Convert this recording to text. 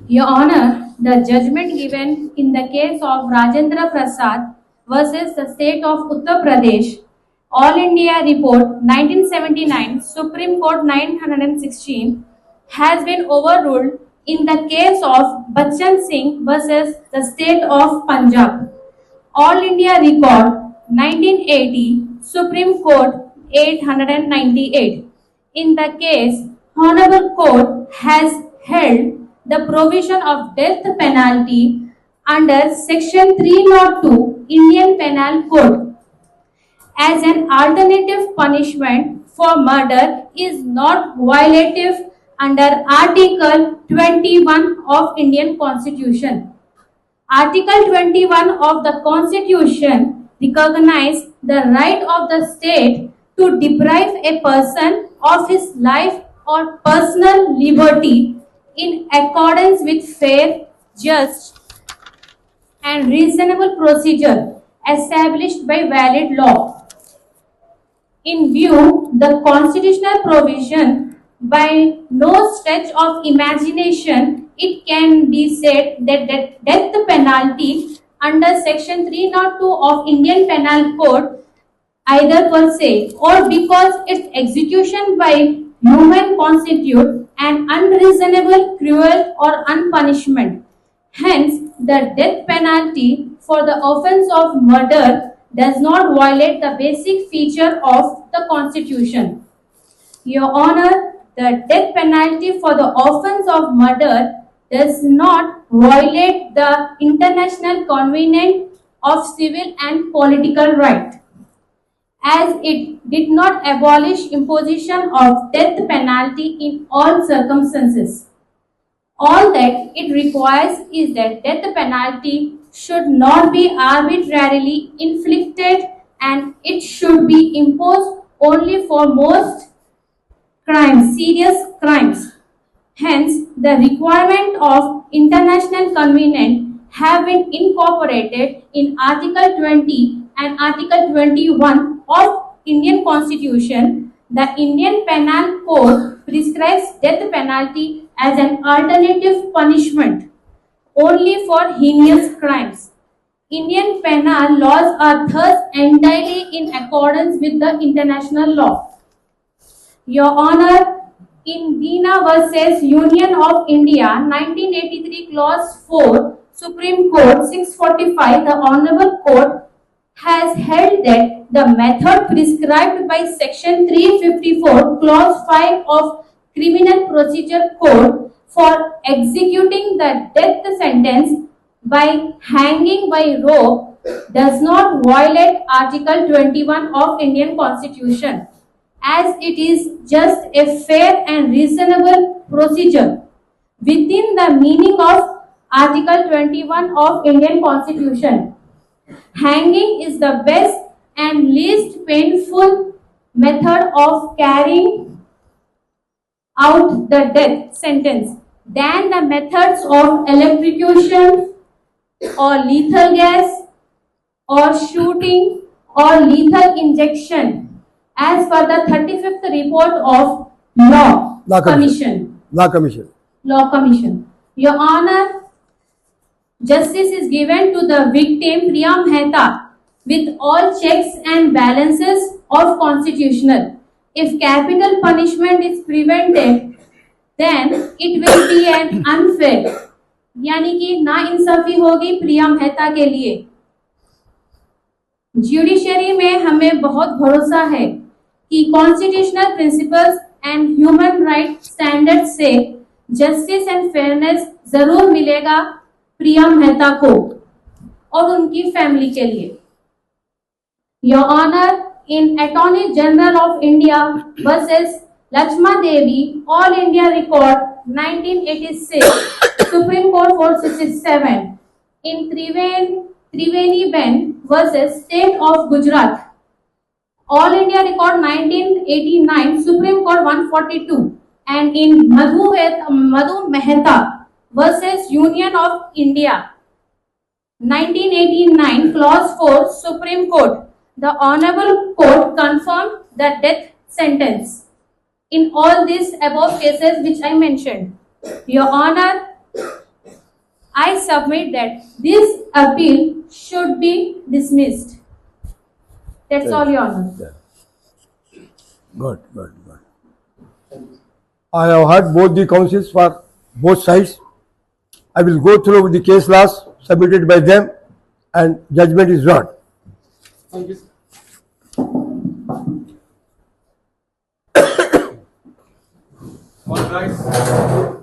Your Honor, the judgment given in the case of Rajendra Prasad versus the state of Uttar Pradesh, All India Report 1979, Supreme Court 916, has been overruled in the case of Bachchan Singh versus the state of Punjab. All India Record 1980, Supreme Court 898. In the case, Honorable Court has held the provision of death penalty under Section 302 Indian Penal Code as an alternative punishment for murder is not violative under Article 21 of Indian Constitution. Article 21 of the Constitution recognizes the right of the state to deprive a person of his life or personal liberty in accordance with fair, just, and reasonable procedure established by valid law. In view, the constitutional provision, by no stretch of imagination, it can be said that the death penalty under Section 302 of Indian Penal Code, either per se or because its execution by human constitute an unreasonable, cruel or unpunishment. Hence, the death penalty for the offence of murder does not violate the basic feature of the Constitution. Your Honor, the death penalty for the offence of murder does not violate the International Covenant of Civil and Political Rights, as it did not abolish imposition of death penalty in all circumstances. All that it requires is that death penalty should not be arbitrarily inflicted and it should be imposed only for most crimes, serious crimes. Hence, the requirement of international covenant have been incorporated in Article 20 and Article 21 of Indian Constitution. The Indian Penal Code prescribes death penalty as an alternative punishment only for heinous crimes. Indian penal laws are thus entirely in accordance with the international law. Your Honor, in Veena versus Union of India, 1983, Clause 4, Supreme Court 645, the Honorable Court has held that the method prescribed by Section 354, Clause 5 of Criminal Procedure Code for executing the death sentence by hanging by rope does not violate Article 21 of Indian Constitution, as it is just a fair and reasonable procedure within the meaning of Article 21 of Indian Constitution. Hanging is the best and least painful method of carrying out the death sentence than the methods of electrocution or lethal gas or shooting or lethal injection, as per the 35th report of Law Commission. Law Commission. Your Honor, justice is given to the victim Priya Mehta with all checks and balances of constitutional. If capital punishment is prevented, then it will be an unfair, यानी कि ना इंसाफी होगी प्रिया मेहता के लिए. Judiciary में हमें बहुत भरोसा है कि constitutional principles and human right standard से जस्टिस एंड फेयरनेस जरूर मिलेगा प्रिया मेहता को और उनकी फैमिली के लिए. Your honour, in attorney general of India versus Lakshma Devi, all India record 1986, Supreme Court 467, in Triveni Ben versus State of Gujarat, All India Record 1989, Supreme Court 142, and in Madhu Mehta versus Union of India, 1989, Clause 4, Supreme Court, the Honorable Court confirmed the death sentence in all these above cases which I mentioned. Your Honor, I submit that this appeal should be dismissed. That's all, Your Honor. Yeah. Good. I have heard both the counsels for both sides. I will go through the case laws submitted by them and judgment is not. Thank you. All rise.